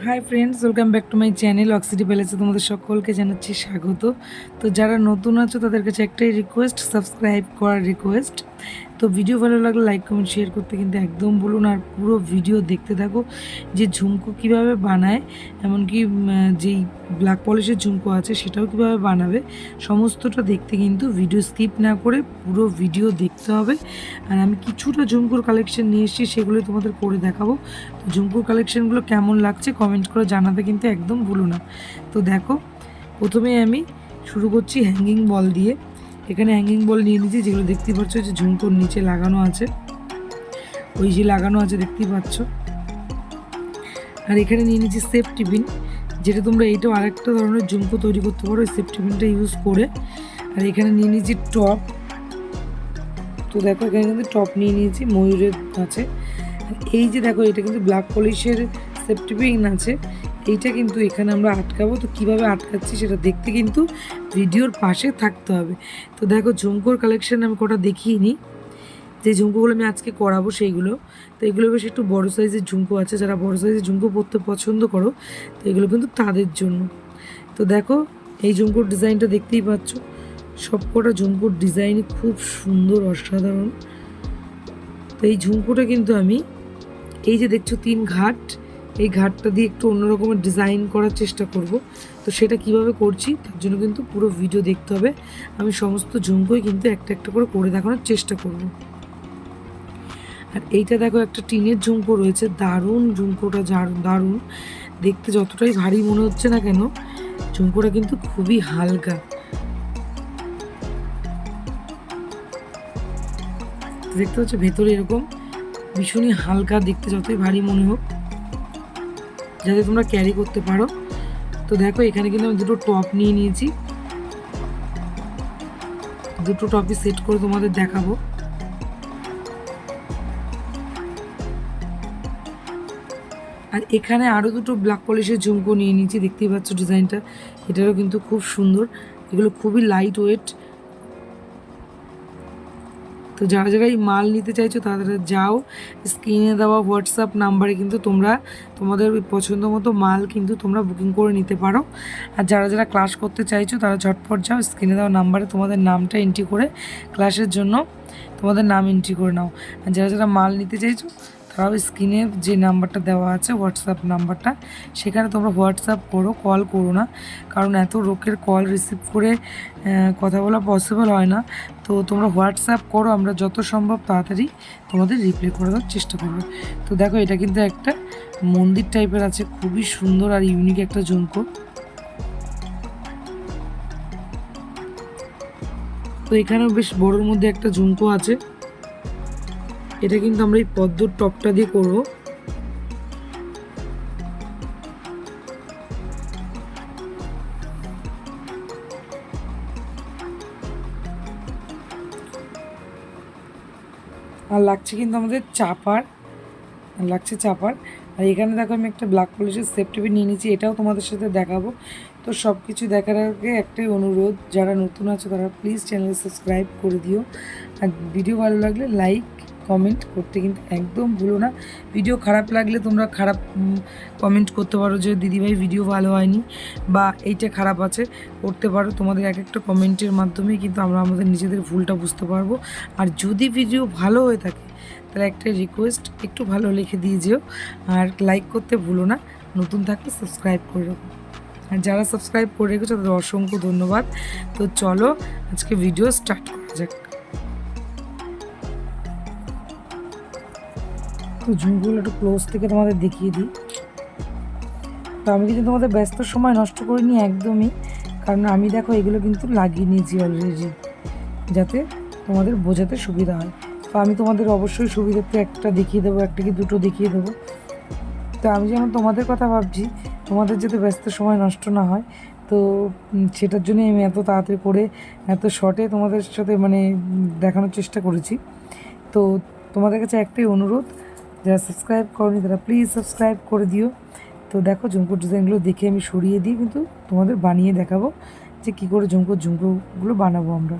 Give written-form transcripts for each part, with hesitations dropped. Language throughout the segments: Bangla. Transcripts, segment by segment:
High friends, welcome back to my channel অক্সিটি প্যালেসে তোমাদের সকলকে জানাচ্ছি স্বাগত। তো যারা নতুন আছো তাদের কাছে একটাই রিকোয়েস্ট, সাবস্ক্রাইব করার রিকোয়েস্ট। তো ভিডিও ভালো লাগলে লাইক কমেন্ট শেয়ার করতে কিন্তু একদম বলুন, আর পুরো ভিডিও দেখতে থাকো যে ঝুমকো কীভাবে বানায়, এমনকি যেই ব্ল্যাক পলিশের ঝুমকো আছে সেটাও কীভাবে বানাবে সমস্তটা দেখতে কিন্তু ভিডিও স্কিপ না করে পুরো ভিডিও দেখতে হবে। আর আমি কিছুটা ঝুমকোর কালেকশন নিয়ে এসেছি, সেগুলো তোমাদের করে দেখাবো। তো ঝুমকোর কালেকশনগুলো কেমন লাগছে কমেন্ট করে জানাতে কিন্তু একদম ভুলো না। তো দেখো, প্রথমে আমি শুরু করছি হ্যাঙ্গিং বল দিয়ে। এখানে হ্যাঙ্গিং বল নিয়ে নিয়েছি, যেগুলো দেখতেই পাচ্ছ যে ঝুমকোর নিচে লাগানো আছে, ওই যে লাগানো আছে দেখতেই পাচ্ছ। আর এখানে নিয়ে নিয়েছি সেফটি পিন, যেটা তোমরা এইটাও আরেকটা ধরনের ঝুমকো তৈরি করতে পারো এই সেফটি পিনটা ইউজ করে। আর এখানে নিয়ে নিয়েছি টপ। তো দেখো এখানে কিন্তু টপ নিয়ে নিয়েছি, ময়ূরের আছে। আর এই যে দেখো, এটা কিন্তু ব্ল্যাক পলিশের সেফটি পিন আছে, এইটা কিন্তু এখানে আমরা আটকাবো। তো কীভাবে আটকাচ্ছি সেটা দেখতে কিন্তু ভিডিওর পাশে থাকতে হবে। তো দেখো, ঝুমকোর কালেকশন আমি কটা দেখিয়ে নিই, যে ঝুমকোগুলো আমি আজকে করাবো সেইগুলো। তো এগুলো বেশ একটু বড়ো সাইজের ঝুমকো আছে, যারা বড়ো সাইজের ঝুমকো পরতে পছন্দ করো তো এগুলো কিন্তু তাদের জন্য। তো দেখো, এই ঝুমকোর ডিজাইনটা দেখতেই পাচ্ছ, সবকটা ঝুমকোর ডিজাইনই খুব সুন্দর, অসাধারণ। তো এই ঝুমকোটা কিন্তু আমি, এই যে দেখছো 3 ঘাট, এই ঘাটটা দিয়ে একটু অন্যরকমের ডিজাইন করার চেষ্টা করব। তো সেটা কিভাবে করছি তার জন্য কিন্তু পুরো ভিডিও দেখতে হবে। আমি সমস্ত ঝুমকোই কিন্তু একটা একটা করে দেখানোর চেষ্টা করব। আর এইটা দেখো, একটা টিনের ঝুমকো রয়েছে, দারুণ ঝুমকোটা, দারুণ দেখতে। যতটাই ভারী মনে হচ্ছে না কেন, ঝুমকোটা কিন্তু খুবই হালকা। দেখতে পাচ্ছ ভেতরে এরকম ভীষণই হালকা, দেখতে যতই ভারী মনে হোক, যাতে তোমরা ক্যারি করতে পারো। তো দেখো, এখানে কিন্তু আমি দুটো টপ নিয়ে নিয়েছি, দুটো টপই সেট করে তোমাদের দেখাবো। আর এখানে আরও দুটো ব্ল্যাক পলিশের ঝুমকো নিয়ে নিয়েছি, দেখতেই পাচ্ছ ডিজাইনটা, এটারও কিন্তু খুব সুন্দর। এগুলো খুবই লাইট ওয়েট। তো যারা যারা এই মাল নিতে চাইছো তারা যাও, স্ক্রিনে দেওয়া হোয়াটসঅ্যাপ নাম্বারে কিন্তু তোমরা তোমাদের পছন্দ মতো মাল কিন্তু তোমরা বুকিং করে নিতে পারো। আর যারা যারা ক্লাস করতে চাইছো তারা ঝটপট যাও, স্ক্রিনে দেওয়া নাম্বারে তোমাদের নামটা এন্ট্রি করে ক্লাসের জন্য তোমাদের নাম এন্ট্রি করে নাও। আর যারা যারা মাল নিতে চাইছো তারাও স্ক্রিনে যে নাম্বারটা দেওয়া আছে হোয়াটসঅ্যাপ নাম্বারটা, সেখানে তোমরা হোয়াটসঅ্যাপ করো, কল করো না, কারণ এত লোকের কল রিসিভ করে কথা বলা পসিবল হয় না। তো তোমরা হোয়াটসঅ্যাপ করো, আমরা যত সম্ভব তাড়াতাড়ি তোমাদের রিপ্লাই করে দেওয়ার চেষ্টা করবো। তো দেখো, এটা কিন্তু একটা মন্দির টাইপের আছে, খুবই সুন্দর আর ইউনিক একটা ঝুমকো। তো এখানেও বেশ বড়োর মধ্যে একটা ঝুমকো আছে, এটা কিন্তু আমরা এই পদ্মর টপটা দিয়ে করবো। আর লাগছে কিন্তু আমাদের চাপার, লাগছে চাপার। আর এখানে দেখো, আমি একটা ব্ল্যাক পলিশের সেফটি পিন নিয়ে নিয়েছি, এটাও তোমাদের সাথে দেখাবো। তো সব কিছু দেখার আগে একটাই অনুরোধ, যারা নতুন আছে তারা প্লিজ চ্যানেল সাবস্ক্রাইব করে দিও। আর ভিডিও ভালো লাগলে লাইক কমেন্ট করতে কিন্তু একদম ভুলো না। ভিডিও খারাপ লাগলে তোমরা খারাপ কমেন্ট করতে পারো, যে দিদিভাই ভিডিও ভালো হয়নি বা এইটা খারাপ আছে, করতে পারো। তোমাদের এক একটা কমেন্টের মাধ্যমেই কিন্তু আমরা আমাদের নিজেদের ভুলটা বুঝতে পারবো। আর যদি ভিডিও ভালো হয়ে থাকে তাহলে একটা রিকোয়েস্ট, একটু ভালো লিখে দিয়ে যেও, আর লাইক করতে ভুলো না। নতুন থাকলে সাবস্ক্রাইব করে রাখো, আর যারা সাবস্ক্রাইব করে রেখেছো তাদের অসংখ্য ধন্যবাদ। তো চলো আজকে ভিডিও স্টার্ট করা যাক। তো ঝুমকোগুলো একটু ক্লোজ থেকে তোমাদের দেখিয়ে দিই। তো আমি কিন্তু তোমাদের ব্যস্ত সময় নষ্ট করিনি একদমই, কারণ আমি দেখো এগুলো কিন্তু লাগিয়ে নিয়েছি অলরেডি, যাতে তোমাদের বোঝাতে সুবিধা হয়। তো আমি তোমাদের অবশ্যই সুবিধাতে একটা দেখিয়ে দেবো, একটা কি দুটো দেখিয়ে দেবো। তো আমি যেমন তোমাদের কথা ভাবছি, তোমাদের যাতে ব্যস্ত সময় নষ্ট না হয়, তো সেটার জন্যই আমি এত তাড়াতাড়ি করে এত শর্টে তোমাদের সাথে মানে দেখানোর চেষ্টা করেছি। তো তোমাদের কাছে একটাই অনুরোধ, যারা সাবস্ক্রাইব করনি তারা প্লিজ সাবস্ক্রাইব করে দিও। তো দেখো, ঝুমকোর ডিজাইনগুলো দেখে আমি সরিয়ে দিই, কিন্তু তোমাদের বানিয়ে দেখাবো যে কী করে ঝুমকোগুলো বানাবো আমরা।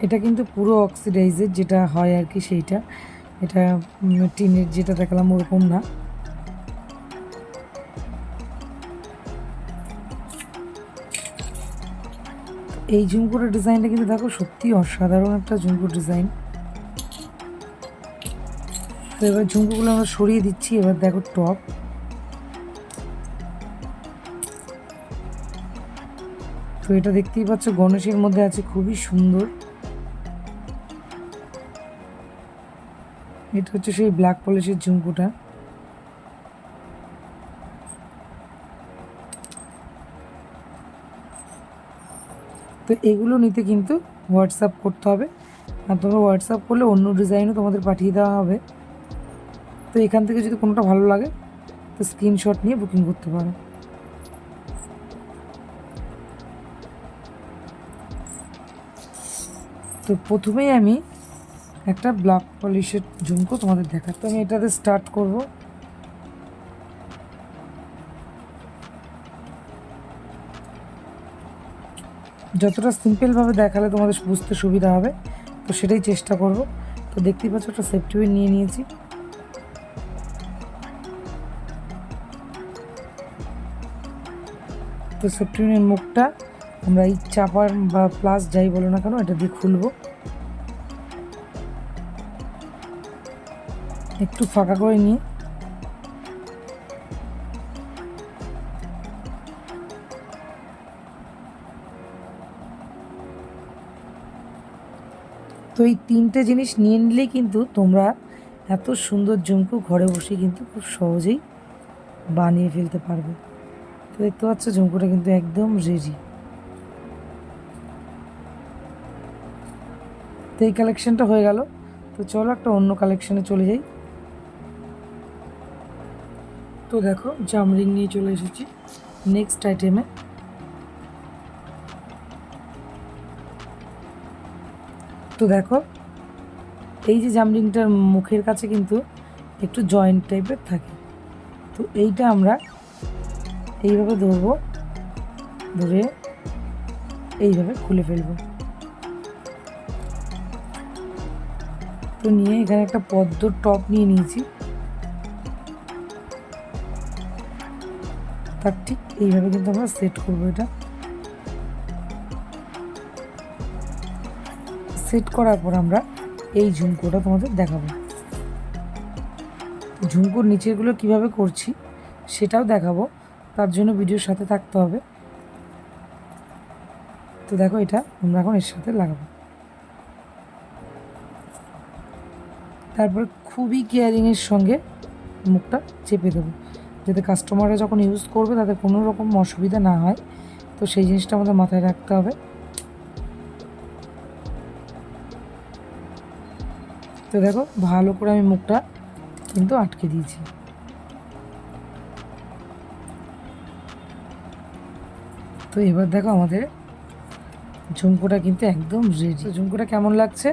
এটা কিন্তু পুরো অক্সিডাইজের যেটা হয় আর কি, সেইটা। এটা টিনের যেটা দেখালাম ওরকম না। এই ঝুমকোর ডিজাইনটা কিন্তু দেখো সত্যি অসাধারণ একটা ঝুমকোর ডিজাইন। তো এবার ঝুমকোগুলো আমরা সরিয়ে দিচ্ছি। এবার দেখো টপ। তো এটা দেখতেই পাচ্ছ গণেশের মধ্যে আছে, খুবই সুন্দর। এটা হচ্ছে সেই ব্ল্যাক পলিশের ঝুমকোটা। তো এগুলো নিতে কিন্তু হোয়াটসঅ্যাপ করতে হবে, আর তোমরা হোয়াটসঅ্যাপ করলে অন্য ডিজাইনও তোমাদের পাঠিয়ে দেওয়া হবে। তো এখান থেকে যদি কোনোটা ভালো লাগে তো স্ক্রিনশট নিয়ে বুকিং করতে পারো। তো প্রথমেই আমি একটা ব্ল্যাক পলিশের ঝুমকো তোমাদের দেখাতে, আমি এটাতে স্টার্ট করব। যতটা সিম্পলভাবে দেখালে তোমাদের বুঝতে সুবিধা হবে তো সেটাই চেষ্টা করব। তো দেখতেই পাচ্ছ একটা সেফটি পিন নিয়ে নিয়েছি। তো সেফটি পিনের মুখটা আমরা এই চাপার বা প্লাস যাই বলো না কেন এটা দিয়ে খুলবো। একটু ফাঁকা করে নিয়ে তো এই তিনটে জিনিস নিয়ে নিলেই কিন্তু তোমরা এত সুন্দর ঝুমকো ঘরে বসে কিন্তু খুব সহজেই বানিয়ে ফেলতে পারবে। তো দেখতে পাচ্ছ ঝুমকোটা কিন্তু একদম রেডি। তো এই কালেকশনটা হয়ে গেল। তো চলো একটা অন্য কালেকশনে চলে যাই। তো দেখো জামরিং নিয়ে চলে এসেছি নেক্সট আইটেমে। তো দেখো এই যে জামরিংটার মুখের কাছে কিন্তু একটু জয়েন্ট টাইপের থাকে। তো এইটা আমরা এইভাবে ধরবো, ধরে এইভাবে খুলে ফেলবো। তো নিয়ে এখানে একটা পদ্ম টপ নিয়ে নিয়েছি, তার ঠিক এইভাবে কিন্তু আমরা সেট করবো। এটা সেট করার পর আমরা এই ঝুমকোটা তোমাদের দেখাবো। ঝুমকোর নিচেরগুলো কিভাবে করছি সেটাও দেখাবো, তার জন্য ভিডিওর সাথে থাকতে হবে। তো দেখো এটা আমরা এখন এর সাথে লাগাবো। তারপরে খুবই কেয়ারিংয়ের সঙ্গে মুখটা চেপে দেবো, যাতে কাস্টমাররা যখন ইউজ করবে তাদের কোনো রকম অসুবিধা না হয়। তো সেই জিনিসটা আমাদের মাথায় রাখতে হবে। তো দেখো ভালো করে আমি মুখটা কিন্তু আটকে দিয়েছি। তো এবার দেখো আমাদের ঝুমকোটা কিন্তু একদম রেডি। ঝুমকোটা কেমন লাগছে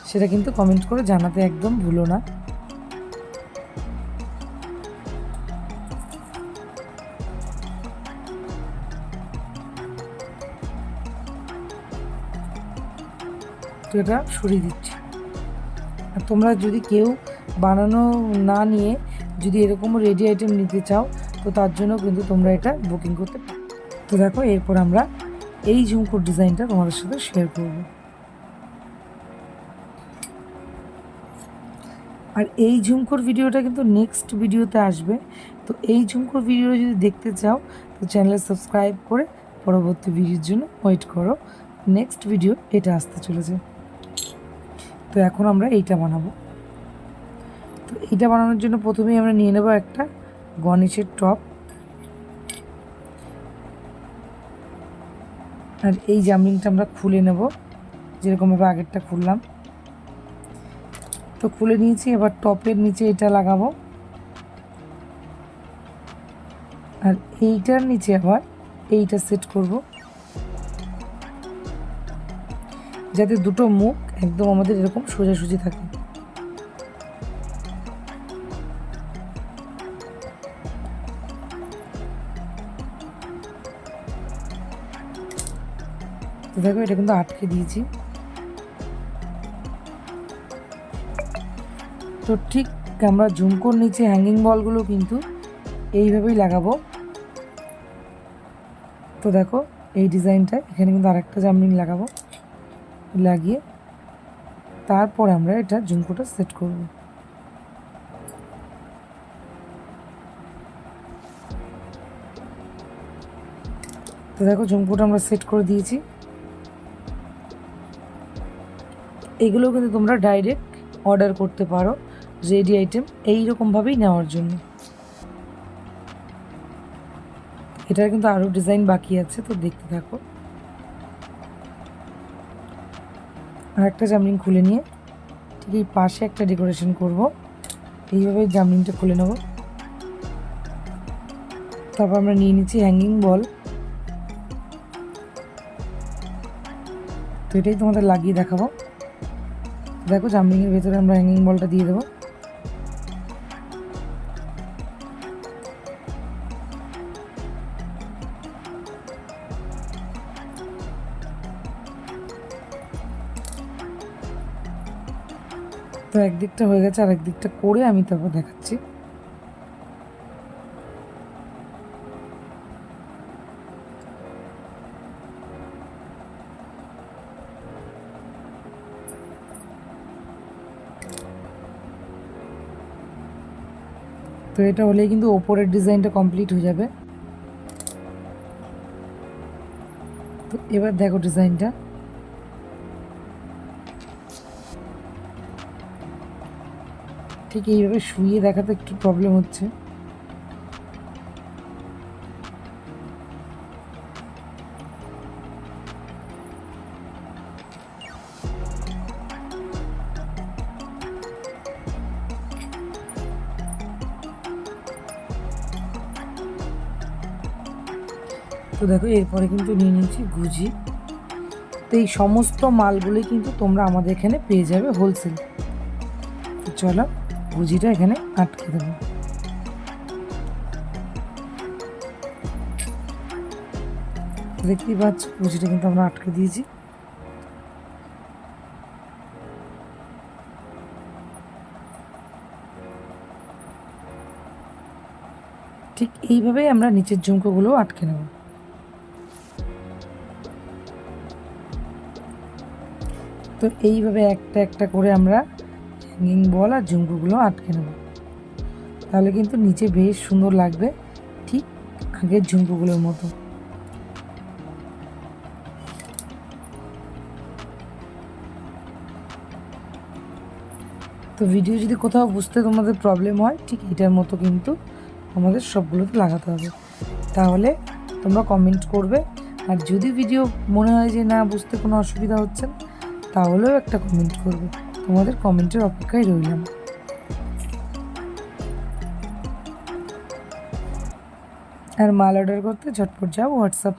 সেটা কিন্তু কমেন্ট করে জানাতে একদম ভুলো না। তো এটা সরিয়ে দিচ্ছি। আর তোমরা যদি কেউ বানানো না নিয়ে যদি এরকম রেডি আইটেম নিতে চাও তো তার জন্য কিন্তু তোমরা এটা বুকিং করতে পারো। তো দেখো এরপর আমরা এই ঝুমকোর ডিজাইনটা তোমাদের সাথে শেয়ার করব। আর এই ঝুমকোর ভিডিওটা কিন্তু নেক্সট ভিডিওতে আসবে। তো এই ঝুমকোর ভিডিও যদি দেখতে চাও তো চ্যানেলে সাবস্ক্রাইব করে পরবর্তী ভিডিওর জন্য ওয়েট করো। নেক্সট ভিডিও এটা আসতে চলেছে। তো এখন আমরা এইটা বানাবো। তো এইটা বানানোর জন্য প্রথমেই আমরা নিয়ে নেব একটা গণেশের টপ। আর এই জামরিংটা আমরা খুলে নেব যেরকমভাবে আগেরটা খুললাম। তো খুলে নিয়েছি। এবার টপের নিচে এটা লাগাবো, আর এইটার নিচে আবার এইটা সেট করব, যাতে দুটো মুখ একদম আমাদের এরকম সোজাসুজি থাকে। তো দেখো এটা কিন্তু আটকে দিয়েছি। তো ঠিক আমরা ঝুমকোর নিচে হ্যাঙ্গিং বলগুলো কিন্তু এইভাবেই লাগাবো। তো দেখো এই ডিজাইনটা, এখানে কিন্তু আরেকটা জামরিং লাগাবো, লাগিয়ে তারপরে আমরা এটা ঝুমকোটা সেট করব। তো দেখো ঝুমকোটা আমরা সেট করে দিয়েছি। এগুলো কিন্তু তোমরা ডাইরেক্ট অর্ডার করতে পারো রেডি আইটেম এইরকমভাবেই নেওয়ার জন্য। এটার কিন্তু আরও ডিজাইন বাকি আছে, তো দেখতে থাকো। আর একটা জামরিং খুলে নিয়ে ঠিক এই পাশে একটা ডেকোরেশন করব। এইভাবে জামরিংটা খুলে নেব। তারপর আমরা নিয়ে নিচ্ছি হ্যাঙ্গিং বল। তো এটাই তোমাদের লাগিয়ে দেখাবো। দেখো জামরিংয়ের ভেতরে আমরা হ্যাঙ্গিং বলটা দিয়ে দেবো। তো একদিকটা হয়ে গেছে, আর একদিকটা করে আমি তারপর দেখাচ্ছি। তো এটা হলেই কিন্তু ওপরের ডিজাইনটা কমপ্লিট হয়ে যাবে। তো এবার দেখো ডিজাইনটা, ঠিক এইভাবে শুয়ে দেখাতে একটু প্রবলেম হচ্ছে। তো দেখো এরপরে কিন্তু নিয়ে নিয়েছি গুজি। তো এই সমস্ত মালগুলি কিন্তু তোমরা আমাদের এখানে পেয়ে যাবে হোলসেল। তো চলো গুজিটা এখানে আটকে দেবো। দেখতেই পাচ্ছ গুজিটা কিন্তু আমরা আটকে দিয়েছি। ঠিক এইভাবেই আমরা নিচের ঝুমকোগুলো আটকে নেব। তো এইভাবে একটা একটা করে আমরা হ্যাঙ্গিং বল আর ঝুমকোগুলো আটকে নেব, তাহলে কিন্তু নিচে বেশ সুন্দর লাগবে, ঠিক আগের ঝুমকোগুলোর মতো। তো ভিডিও যদি কোথাও বুঝতে তোমাদের প্রবলেম হয়, ঠিক এটার মতো কিন্তু আমাদের সবগুলোতে লাগাতে হবে। তাহলে তোমরা কমেন্ট করবে, আর যদি ভিডিও মনে হয় যে না বুঝতে কোনো অসুবিধা হচ্ছে না, তাহলেও একটা কমেন্ট করবে। তোমাদের কমেন্টের অপেক্ষায় রইলাম। আর মাল অর্ডার করতে ঝটপট যাও হোয়াটসঅ্যাপ